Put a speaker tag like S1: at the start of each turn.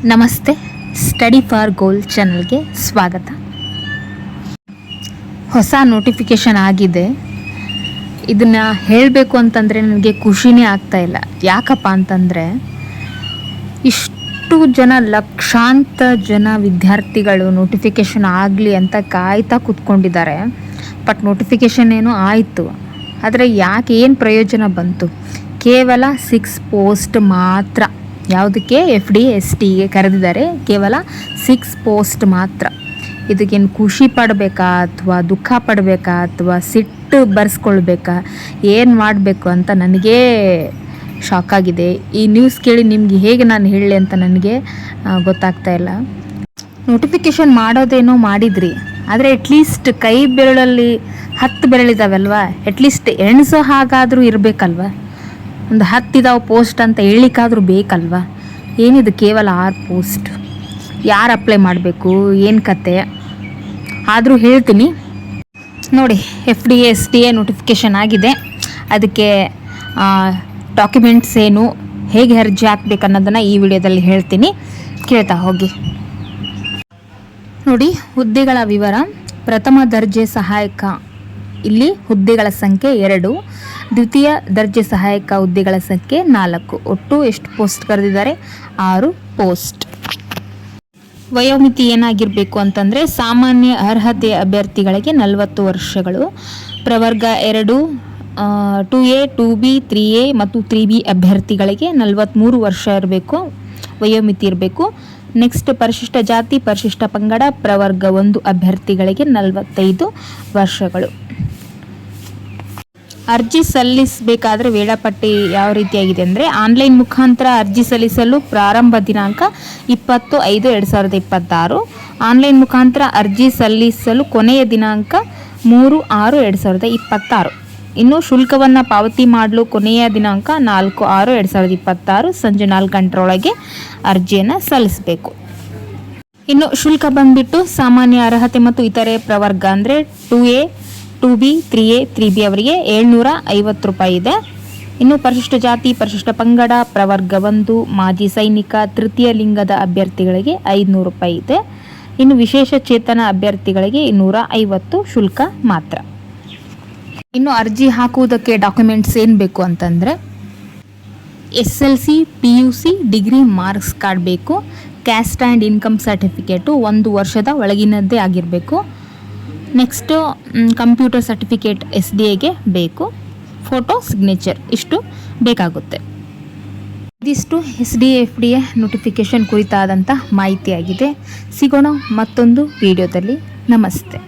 S1: ನಮಸ್ತೆ, study for ಗೋಲ್ ಚಾನಲ್ಗೆ ಸ್ವಾಗತ. ಹೊಸ ನೋಟಿಫಿಕೇಷನ್ ಆಗಿದೆ. ಇದನ್ನು ಹೇಳಬೇಕು ಅಂತಂದರೆ ನನಗೆ ಖುಷಿನೇ ಆಗ್ತಾ ಇಲ್ಲ. ಯಾಕಪ್ಪ ಅಂತಂದರೆ ಇಷ್ಟು ಜನ ಲಕ್ಷಾಂತರ ಜನ ವಿದ್ಯಾರ್ಥಿಗಳು ನೋಟಿಫಿಕೇಷನ್ ಆಗಲಿ ಅಂತ ಕಾಯ್ತಾ ಕೂತ್ಕೊಂಡಿದ್ದಾರೆ. ಬಟ್ ನೋಟಿಫಿಕೇಷನ್ ಏನೋ ಆಯಿತು, ಆದರೆ ಯಾಕೆ ಏನು ಪ್ರಯೋಜನ ಬಂತು? ಕೇವಲ 6 ಪೋಸ್ಟ್ ಮಾತ್ರ. ಯಾವುದಕ್ಕೆ? FD STಗೆ ಕರೆದಿದ್ದಾರೆ. ಕೇವಲ 6 ಪೋಸ್ಟ್ ಮಾತ್ರ. ಇದಕ್ಕೇನು ಖುಷಿ ಪಡಬೇಕಾ ಅಥವಾ ದುಃಖ ಪಡಬೇಕಾ ಅಥವಾ ಸಿಟ್ಟು ಬರ್ಸ್ಕೊಳ್ಬೇಕಾ, ಏನು ಮಾಡಬೇಕು ಅಂತ ನನಗೇ ಶಾಕ್ ಆಗಿದೆ. ಈ ನ್ಯೂಸ್ ಕೇಳಿ ನಿಮಗೆ ಹೇಗೆ ನಾನು ಹೇಳಲಿ ಅಂತ ನನಗೆ ಗೊತ್ತಾಗ್ತಾ ಇಲ್ಲ. ನೋಟಿಫಿಕೇಷನ್ ಮಾಡೋದೇನೋ ಮಾಡಿದ್ರಿ, ಆದರೆ ಅಟ್ಲೀಸ್ಟ್ ಕೈ ಬೆರಳಲ್ಲಿ 10 ಬೆರಳಿದಾವಲ್ವ, ಅಟ್ಲೀಸ್ಟ್ ಎಣಿಸೋ ಹಾಗಾದರೂ ಇರಬೇಕಲ್ವ. ಒಂದು 10 ಇದಾವೆ ಪೋಸ್ಟ್ ಅಂತ ಹೇಳಿಕ್ಕಾದರೂ ಬೇಕಲ್ವ. ಏನಿದು ಕೇವಲ 6 ಪೋಸ್ಟ್? ಯಾರು ಅಪ್ಲೈ ಮಾಡಬೇಕು, ಏನು ಕತೆ? ಆದರೂ ಹೇಳ್ತೀನಿ ನೋಡಿ. FD STA ನೋಟಿಫಿಕೇಷನ್ ಆಗಿದೆ. ಅದಕ್ಕೆ ಡಾಕ್ಯುಮೆಂಟ್ಸ್ ಏನು, ಹೇಗೆ ಅರ್ಜಿ ಹಾಕಬೇಕು ಅನ್ನೋದನ್ನು ಈ ವಿಡಿಯೋದಲ್ಲಿ ಹೇಳ್ತೀನಿ, ಕೇಳ್ತಾ ಹೋಗಿ. ನೋಡಿ, ಹುದ್ದೆಗಳ ವಿವರ. ಪ್ರಥಮ ದರ್ಜೆ ಸಹಾಯಕ, ಇಲ್ಲಿ ಹುದ್ದೆಗಳ ಸಂಖ್ಯೆ 2. ದ್ವಿತೀಯ ದರ್ಜೆ ಸಹಾಯಕ ಹುದ್ದೆಗಳ ಸಂಖ್ಯೆ 4. ಒಟ್ಟು ಎಷ್ಟು ಪೋಸ್ಟ್ ಕರೆದಿದ್ದಾರೆ? 6 ಪೋಸ್ಟ್. ವಯೋಮಿತಿ ಏನಾಗಿರಬೇಕು ಅಂತಂದರೆ, ಸಾಮಾನ್ಯ ಅರ್ಹತೆ ಅಭ್ಯರ್ಥಿಗಳಿಗೆ 40 ವರ್ಷಗಳು, ಪ್ರವರ್ಗ 2 2A 2B 3A ಮತ್ತು 3B ಅಭ್ಯರ್ಥಿಗಳಿಗೆ 43 ವರ್ಷ ಇರಬೇಕು, ವಯೋಮಿತಿ ಇರಬೇಕು. ನೆಕ್ಸ್ಟ್ ಪರಿಶಿಷ್ಟ ಜಾತಿ ಪರಿಶಿಷ್ಟ ಪಂಗಡ ಪ್ರವರ್ಗ 1 ಅಭ್ಯರ್ಥಿಗಳಿಗೆ 45 ವರ್ಷಗಳು. ಅರ್ಜಿ ಸಲ್ಲಿಸಬೇಕಾದ್ರೆ ವೇಳಾಪಟ್ಟಿ ಯಾವ ರೀತಿಯಾಗಿದೆ ಅಂದರೆ, ಆನ್ಲೈನ್ ಮುಖಾಂತರ ಅರ್ಜಿ ಸಲ್ಲಿಸಲು ಪ್ರಾರಂಭ ದಿನಾಂಕ 20/5/2026. ಆನ್ಲೈನ್ ಮುಖಾಂತರ ಅರ್ಜಿ ಸಲ್ಲಿಸಲು ಕೊನೆಯ ದಿನಾಂಕ 3/6/2026. ಇನ್ನು ಶುಲ್ಕವನ್ನು ಪಾವತಿ ಮಾಡಲು ಕೊನೆಯ ದಿನಾಂಕ 4/6/2026 ಸಂಜೆ 4 ಗಂಟೆಯೊಳಗೆ ಅರ್ಜಿಯನ್ನು ಸಲ್ಲಿಸಬೇಕು. ಇನ್ನು ಶುಲ್ಕ ಬಂದ್ಬಿಟ್ಟು ಸಾಮಾನ್ಯ ಅರ್ಹತೆ ಮತ್ತು ಇತರೆ ಪ್ರವರ್ಗ ಅಂದರೆ 2A 2B 3A 3B ಅವರಿಗೆ 750 ರೂಪಾಯಿ ಇದೆ. ಇನ್ನು ಪರಿಶಿಷ್ಟ ಜಾತಿ ಪರಿಶಿಷ್ಟ ಪಂಗಡ ಪ್ರವರ್ಗ 1 ಮಾಜಿ ಸೈನಿಕ ತೃತೀಯ ಲಿಂಗದ ಅಭ್ಯರ್ಥಿಗಳಿಗೆ 500 ರೂಪಾಯಿ ಇದೆ. ಇನ್ನು ವಿಶೇಷ ಚೇತನ ಅಭ್ಯರ್ಥಿಗಳಿಗೆ 250 ಶುಲ್ಕ ಮಾತ್ರ. ಇನ್ನು ಅರ್ಜಿ ಹಾಕುವುದಕ್ಕೆ ಡಾಕ್ಯುಮೆಂಟ್ಸ್ ಏನು ಬೇಕು ಅಂತಂದರೆ, SLC PUC degree marks card ಬೇಕು. ಕ್ಯಾಸ್ಟ್ ಆ್ಯಂಡ್ ಇನ್ಕಮ್ ಸರ್ಟಿಫಿಕೇಟು 1 ವರ್ಷದ ಒಳಗಿನದ್ದೇ ಆಗಿರಬೇಕು. ನೆಕ್ಸ್ಟು ಕಂಪ್ಯೂಟರ್ ಸರ್ಟಿಫಿಕೇಟ್ SDAಗೆ ಬೇಕು. ಫೋಟೋ ಸಿಗ್ನೇಚರ್ ಇಷ್ಟು ಬೇಕಾಗುತ್ತೆ. ಇದಿಷ್ಟು SDA FDA ನೋಟಿಫಿಕೇಷನ್ ಕುರಿತಾದಂಥ ಮಾಹಿತಿಯಾಗಿದೆ. ಸಿಗೋಣ ಮತ್ತೊಂದು ವಿಡಿಯೋದಲ್ಲಿ. ನಮಸ್ತೆ.